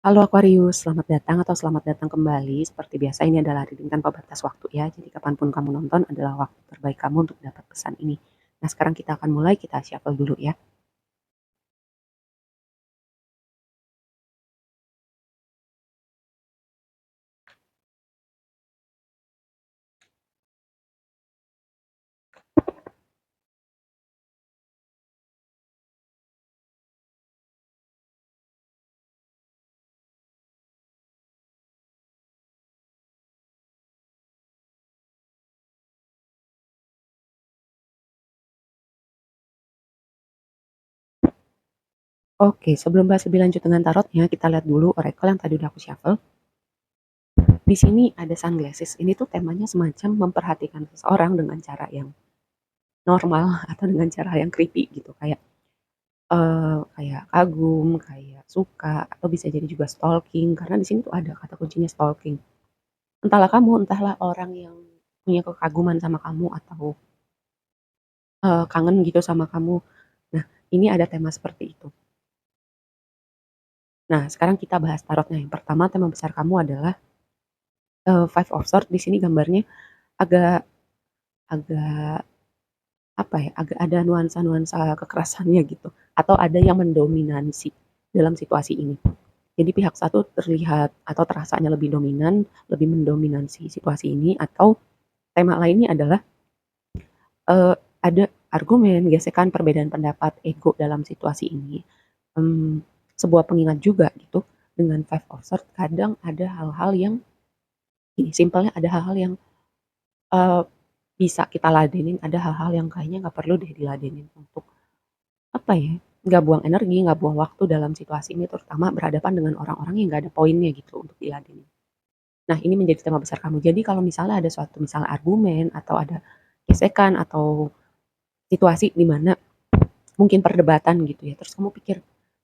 Halo Aquarius, selamat datang atau selamat datang kembali. Seperti biasa ini adalah reading tanpa batas waktu ya. Jadi kapanpun kamu nonton adalah waktu terbaik kamu untuk dapat pesan ini. Nah sekarang kita akan mulai, kita shuffle dulu ya. Oke, sebelum bahas lebih lanjut dengan tarotnya, kita lihat dulu oracle yang tadi udah aku shuffle. Di sini ada sunglasses. Ini tuh temanya semacam memperhatikan seseorang dengan cara yang normal atau dengan cara yang creepy gitu. Kayak kagum, kayak suka, atau bisa jadi juga stalking. Karena di sini tuh ada kata kuncinya stalking. Entahlah kamu, entahlah orang yang punya kekaguman sama kamu atau, kangen gitu sama kamu. Nah, ini ada tema seperti itu. Nah, sekarang kita bahas tarotnya. Yang pertama tema besar kamu adalah, Five of Swords. Di sini gambarnya agak agak apa ya, agak ada nuansa-nuansa kekerasannya gitu, atau ada yang mendominasi dalam situasi ini. Jadi pihak satu terlihat atau terasanya lebih dominan, lebih mendominasi situasi ini, atau tema lainnya adalah ada argumen, gesekan, perbedaan pendapat, ego dalam situasi ini. Mmm, Sebuah pengingat juga gitu, dengan Five of Swords kadang ada hal-hal yang gini, simpelnya ada hal-hal yang, eee, bisa kita ladenin, ada hal-hal yang kayaknya nggak perlu deh diladenin untuk, apa ya, nggak buang energi, nggak buang waktu dalam situasi ini, terutama berhadapan dengan orang-orang yang nggak ada poinnya gitu untuk diladenin. Nah, ini menjadi tema besar kamu. Jadi kalau misalnya ada suatu misalnya argumen atau ada gesekan atau situasi di mana mungkin perdebatan gitu ya, terus kamu pikir,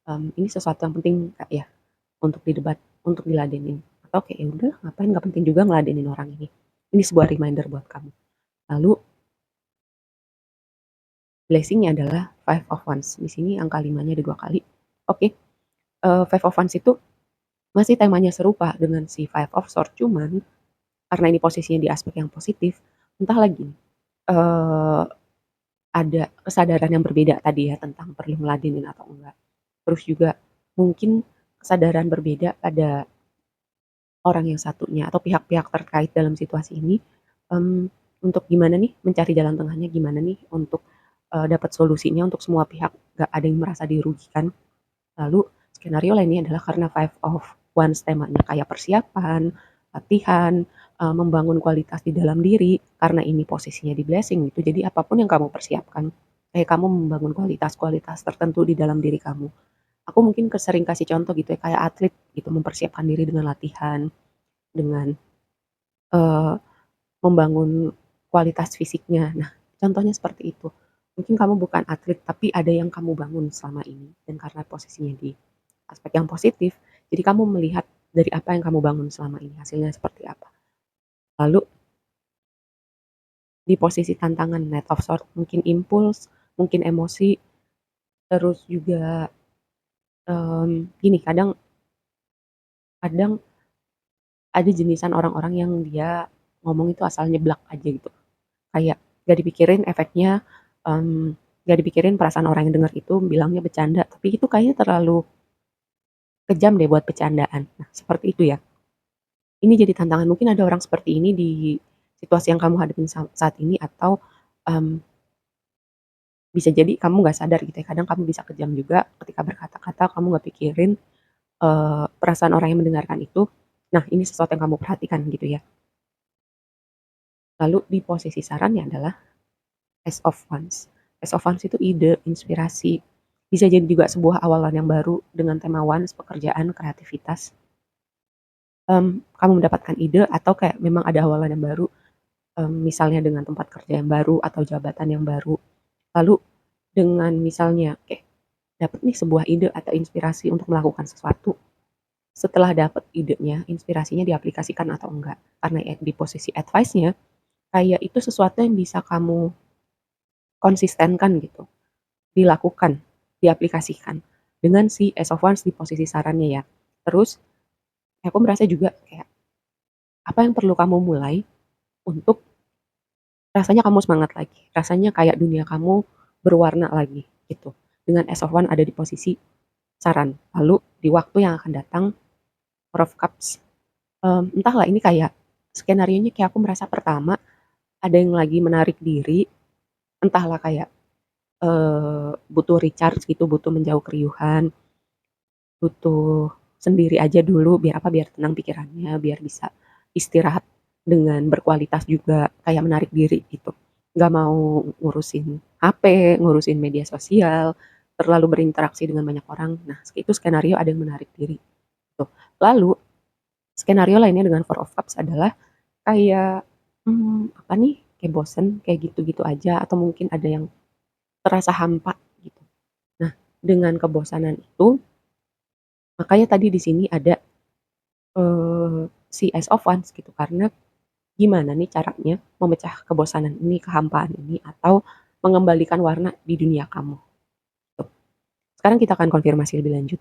ini sesuatu yang penting Kak ya, untuk didebat, untuk diladenin, atau kayak, "Ya udah ngapain, nggak penting juga ngeladenin orang ini." Ini sebuah reminder buat kamu. Lalu blessing-nya adalah Five of Wands. Di sini angka 5-nya ada 2 kali. Oke, Five of Wands itu masih temanya serupa dengan si Five of Swords, cuman karena ini posisinya di aspek yang positif, entah lagi, eee, ada kesadaran yang berbeda tadi ya tentang perlu ngeladenin atau enggak. Terus juga mungkin kesadaran berbeda pada orang yang satunya atau pihak-pihak terkait dalam situasi ini, mmm, untuk gimana nih mencari jalan tengahnya, gimana nih untuk, dapat solusinya untuk semua pihak, nggak ada yang merasa dirugikan. Lalu skenario lainnya adalah karena Five of Wands temanya kayak persiapan, latihan, membangun kualitas di dalam diri, karena ini posisinya di blessing gitu, jadi apapun yang kamu persiapkan, kayak kamu membangun kualitas-kualitas tertentu di dalam diri kamu. Aku mungkin sering kasih contoh gitu ya, kayak atlet gitu mempersiapkan diri dengan latihan, dengan, eee, membangun kualitas fisiknya. Nah, contohnya seperti itu. Mungkin kamu bukan atlet, tapi ada yang kamu bangun selama ini dan karena posisinya di aspek yang positif, jadi kamu melihat dari apa yang kamu bangun selama ini, hasilnya seperti apa. Lalu di posisi tantangan Knight of Swords, mungkin impuls, mungkin emosi, terus juga, gini, kadang kadang ada jenisan orang-orang yang dia ngomong itu asal nyeblak aja gitu. Kayak gak dipikirin efeknya, gak dipikirin perasaan orang yang dengar itu bilangnya bercanda, tapi itu kayaknya terlalu kejam deh buat bercandaan. Nah, seperti itu ya. Ini jadi tantangan, mungkin ada orang seperti ini di situasi yang kamu hadapin saat ini atau, mmm, bisa jadi kamu nggak sadar gitu ya, kadang kamu bisa kejam juga ketika berkata-kata, kamu nggak pikirin, perasaan orang yang mendengarkan itu. Nah, ini sesuatu yang kamu perhatikan gitu ya. Lalu di posisi sarannya adalah Ace of Wands. Ace of Wands itu ide, inspirasi, bisa jadi juga sebuah awalan yang baru dengan tema Wands, pekerjaan, kreativitas. Kamu mendapatkan ide atau kayak memang ada awalan yang baru, misalnya dengan tempat kerja yang baru atau jabatan yang baru. Lalu dengan misalnya kayak dapat nih sebuah ide atau inspirasi untuk melakukan sesuatu. Setelah dapat idenya, inspirasinya diaplikasikan atau enggak. Karena di posisi advice-nya, kayak itu sesuatu yang bisa kamu konsistenkan gitu. Dilakukan, diaplikasikan dengan si Ace of Wands di posisi sarannya ya. Terus Aku merasa juga kayak, apa yang perlu kamu mulai untuk rasanya kamu semangat lagi, rasanya kayak dunia kamu berwarna lagi, gitu. Dengan Ace of Wands ada di posisi saran, lalu di waktu yang akan datang, Four of Cups, entahlah ini kayak skenarionya kayak aku merasa pertama, ada yang lagi menarik diri, entahlah kayak, butuh recharge gitu, butuh menjauh keriuhan, butuh sendiri aja dulu, biar apa, biar tenang pikirannya, biar bisa istirahat dengan berkualitas juga, kayak menarik diri gitu. Nggak mau ngurusin HP, ngurusin media sosial, terlalu berinteraksi dengan banyak orang. Nah, itu skenario ada yang menarik diri, gitu. Lalu, skenario lainnya dengan Four of Cups adalah kayak, apa nih, kayak bosen, kayak gitu-gitu aja, atau mungkin ada yang terasa hampa gitu. Nah, dengan kebosanan itu, makanya tadi di sini ada si Ace of Wands gitu, karena gimana nih caranya memecah kebosanan ini, kehampaan ini, atau mengembalikan warna di dunia kamu, gitu. Sekarang kita akan konfirmasi lebih lanjut.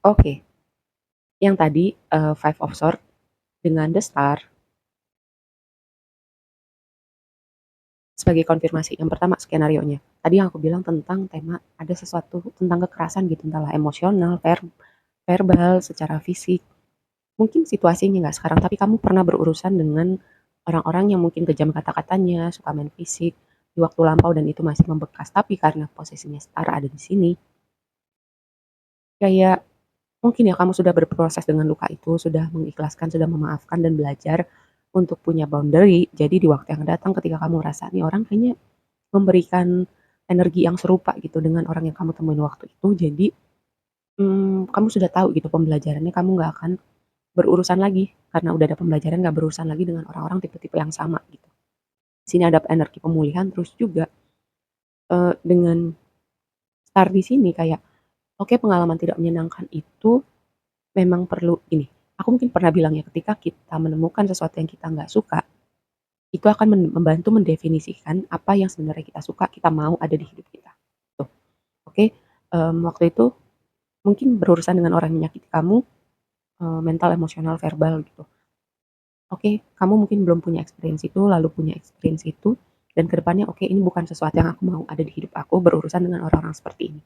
Oke, yang tadi, Five of Swords dengan The Star sebagai konfirmasi. Yang pertama skenarionya, tadi yang aku bilang tentang tema ada sesuatu tentang kekerasan gitu, entahlah emosional, verbal, secara fisik. Mungkin situasinya nggak sekarang, tapi kamu pernah berurusan dengan orang-orang yang mungkin kejam kata-katanya, suka main fisik di waktu lampau dan itu masih membekas. Tapi karena posisinya setara ada di sini, kayak mungkin ya kamu sudah berproses dengan luka itu, sudah mengikhlaskan, sudah memaafkan dan belajar untuk punya boundary. Jadi di waktu yang datang ketika kamu rasa nih orang kayaknya memberikan energi yang serupa gitu dengan orang yang kamu temuin waktu itu. Jadi kamu sudah tahu gitu pembelajarannya, kamu nggak akan berurusan lagi, karena udah ada pembelajaran nggak berurusan lagi dengan orang-orang tipe-tipe yang sama gitu. Di sini ada energi pemulihan, terus juga, dengan start di sini kayak, oke pengalaman tidak menyenangkan itu memang perlu ini, aku mungkin pernah bilang ya ketika kita menemukan sesuatu yang kita nggak suka, itu akan membantu mendefinisikan apa yang sebenarnya kita suka, kita mau ada di hidup kita, tuh. Oke, waktu itu mungkin berurusan dengan orang yang menyakiti kamu, mental, emosional, verbal gitu. Oke, kamu mungkin belum punya experience itu, lalu punya experience itu, dan kedepannya oke ini bukan sesuatu yang aku mau ada di hidup aku, berurusan dengan orang-orang seperti ini.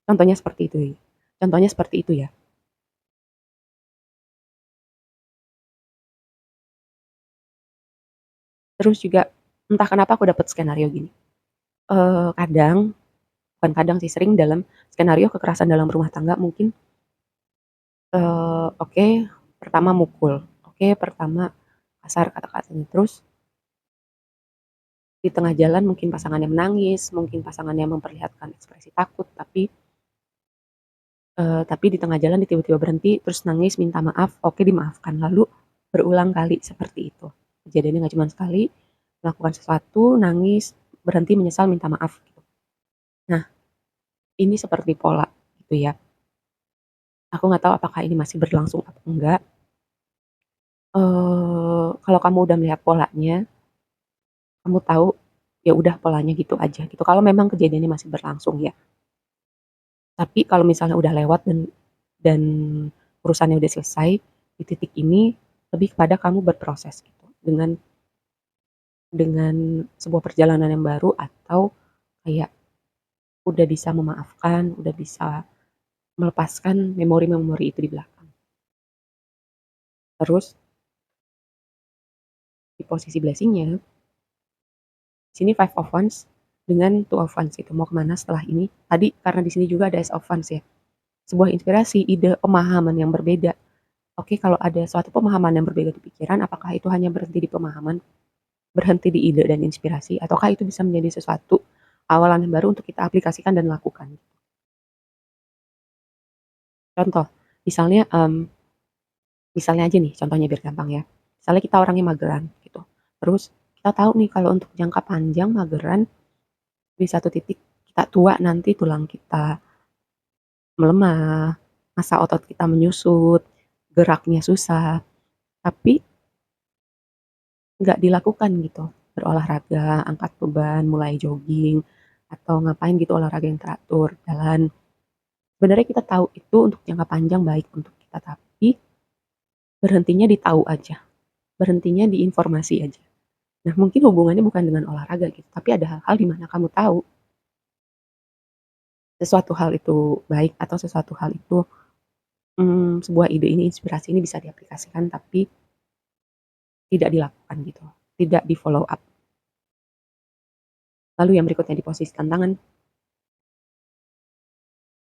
Contohnya seperti itu ya. Contohnya seperti itu ya. Terus juga entah kenapa aku dapat skenario gini. Kadang, bukan kadang sih, sering dalam skenario kekerasan dalam rumah tangga mungkin, oke, pertama mukul, oke, pertama kasar kata-katanya, terus di tengah jalan mungkin pasangannya menangis, mungkin pasangannya memperlihatkan ekspresi takut, tapi di tengah jalan dia tiba-tiba berhenti, terus nangis, minta maaf, oke dimaafkan, lalu berulang kali seperti itu. Kejadiannya nggak cuma sekali, melakukan sesuatu, nangis, berhenti, menyesal, minta maaf gitu. Nah, ini seperti pola gitu ya. Aku nggak tahu apakah ini masih berlangsung atau enggak. Kalau kamu udah melihat polanya, kamu tahu, ya udah polanya gitu aja gitu, kalau memang kejadiannya masih berlangsung ya. Tapi kalau misalnya udah lewat dan urusannya udah selesai, di titik ini lebih kepada kamu berproses gitu, dengan sebuah perjalanan yang baru atau kayak udah bisa memaafkan, udah bisa melepaskan memori-memori itu di belakang. Terus di posisi blessing-nya, sini Five of Wands dengan Two of Wands itu mau kemana setelah ini? Tadi karena di sini juga ada Ace of Wands ya. Sebuah inspirasi, ide, pemahaman yang berbeda. Oke, kalau ada suatu pemahaman yang berbeda di pikiran, apakah itu hanya berhenti di pemahaman, berhenti di ide dan inspirasi, ataukah itu bisa menjadi sesuatu awalan yang baru untuk kita aplikasikan dan lakukan? Contoh, misalnya, misalnya aja nih, contohnya biar gampang ya. Misalnya kita orangnya mageran gitu, terus kita tahu nih kalau untuk jangka panjang mageran di satu titik kita tua nanti tulang kita melemah, massa otot kita menyusut, geraknya susah, tapi nggak dilakukan gitu, berolahraga, angkat beban, mulai jogging, atau ngapain gitu olahraga yang teratur, jalan. Sebenarnya kita tahu itu untuk jangka panjang baik untuk kita, tapi berhentinya di tahu aja, berhentinya di informasi aja. Nah, mungkin hubungannya bukan dengan olahraga gitu, tapi ada hal-hal di mana kamu tahu sesuatu hal itu baik atau sesuatu hal itu sebuah ide ini, inspirasi ini bisa diaplikasikan, tapi tidak dilakukan gitu, tidak di-follow up. Lalu yang berikutnya di posisi tantangan,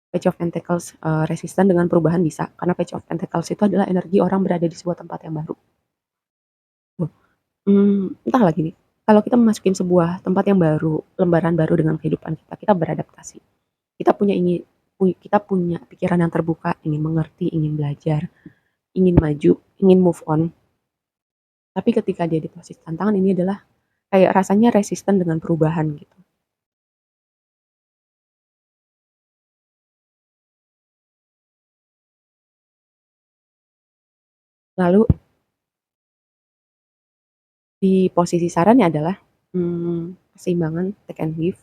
Page of Pentacles, resisten dengan perubahan bisa, karena Page of Pentacles itu adalah energi orang berada di sebuah tempat yang baru. Entahlah gini, kalau kita memasukin sebuah tempat yang baru, lembaran baru dengan kehidupan kita, kita beradaptasi. Kita punya pikiran yang terbuka, ingin mengerti, ingin belajar, ingin maju, ingin move on. Tapi ketika dia di posisi tantangan, ini adalah kayak rasanya resisten dengan perubahan gitu. Lalu di posisi sarannya adalah keseimbangan, take and give,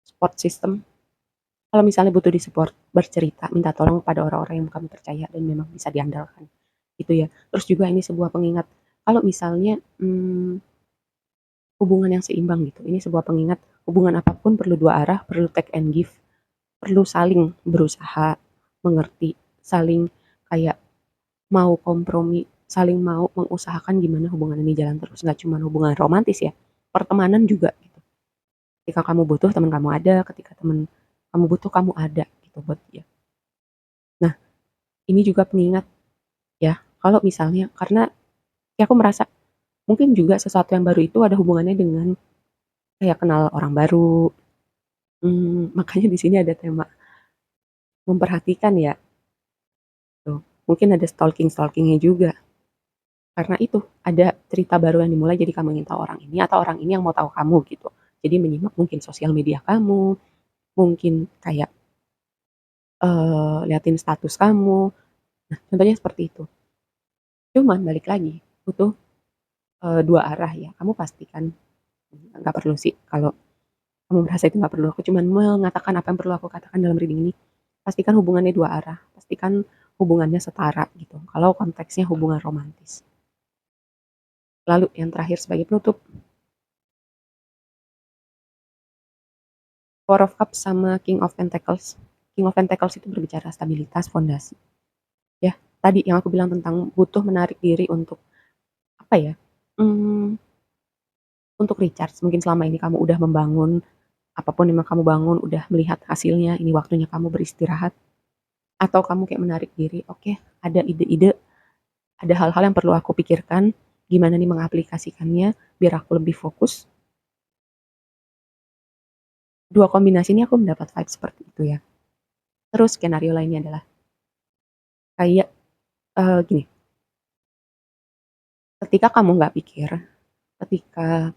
support system. Kalau misalnya butuh di support, bercerita, minta tolong pada orang-orang yang kamu percaya dan memang bisa diandalkan. Gitu ya. Terus juga ini sebuah pengingat, kalau misalnya hubungan yang seimbang gitu, ini sebuah pengingat, hubungan apapun perlu dua arah, perlu take and give, perlu saling berusaha mengerti, saling kayak mau kompromi, saling mau mengusahakan gimana hubungan ini jalan terus. Nggak cuma hubungan romantis ya, pertemanan juga gitu. Ketika kamu butuh, teman kamu ada, ketika teman kamu butuh, kamu ada gitu buat dia. Nah, ini juga pengingat ya, kalau misalnya karena ya aku merasa mungkin juga sesuatu yang baru itu ada hubungannya dengan kayak kenal orang baru. Makanya di sini ada tema memperhatikan ya, tuh. Mungkin ada stalking-stalkingnya juga. Karena itu, ada cerita baru yang dimulai jadi kamu ingin tahu orang ini atau orang ini yang mau tahu kamu gitu. Jadi menyimak mungkin sosial media kamu, mungkin kayak liatin status kamu. Nah, contohnya seperti itu. Cuman balik lagi, butuh dua arah ya. Kamu pastikan nggak perlu sih kalau kamu merasa itu nggak perlu. Aku cuman mengatakan apa yang perlu aku katakan dalam reading ini. Pastikan hubungannya dua arah. Pastikan hubungannya setara gitu. Kalau konteksnya hubungan romantis. Lalu yang terakhir sebagai penutup, Four of Cups sama King of Pentacles. King of Pentacles itu berbicara stabilitas, fondasi. Ya, tadi yang aku bilang tentang butuh menarik diri untuk apa ya? Hmm, untuk recharge. Mungkin selama ini kamu udah membangun apapun yang kamu bangun, udah melihat hasilnya. Ini waktunya kamu beristirahat. Atau kamu kayak menarik diri. Oke, ada ide-ide, ada hal-hal yang perlu aku pikirkan. Gimana nih mengaplikasikannya biar aku lebih fokus. Dua kombinasi ini aku mendapat vibe seperti itu ya. Terus skenario lainnya adalah kayak gini, ketika kamu nggak pikir, ketika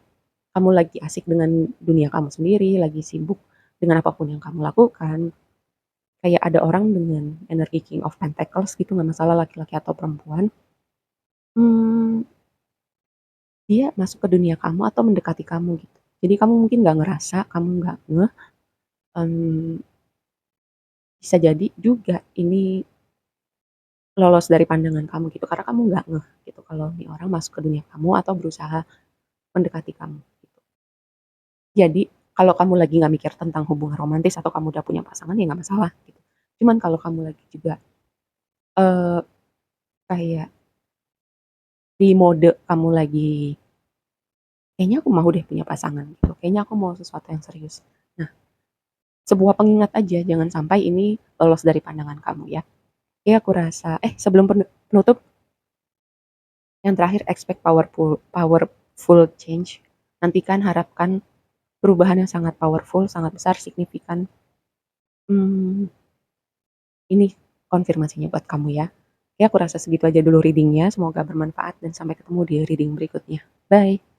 kamu lagi asik dengan dunia kamu sendiri, lagi sibuk dengan apapun yang kamu lakukan, kayak ada orang dengan energi King of Pentacles gitu, nggak masalah laki-laki atau perempuan, hmm, dia masuk ke dunia kamu atau mendekati kamu gitu. Jadi kamu mungkin nggak ngerasa, kamu nggak ngeh, em, bisa jadi juga ini lolos dari pandangan kamu gitu, karena kamu nggak ngeh gitu kalau nih orang masuk ke dunia kamu atau berusaha mendekati kamu. Gitu. Jadi kalau kamu lagi nggak mikir tentang hubungan romantis atau kamu udah punya pasangan ya nggak masalah gitu. Cuman kalau kamu lagi juga eh, kayak di mode kamu lagi kayaknya aku mau deh punya pasangan gitu. Kayaknya aku mau sesuatu yang serius. Nah, sebuah pengingat aja jangan sampai ini lolos dari pandangan kamu ya. Ya aku rasa sebelum penutup yang terakhir expect powerful change. Nantikan harapkan perubahan yang sangat powerful, sangat besar, signifikan. Hmm, ini konfirmasinya buat kamu ya. Ya aku rasa segitu aja dulu reading-nya, semoga bermanfaat dan sampai ketemu di reading berikutnya. Bye.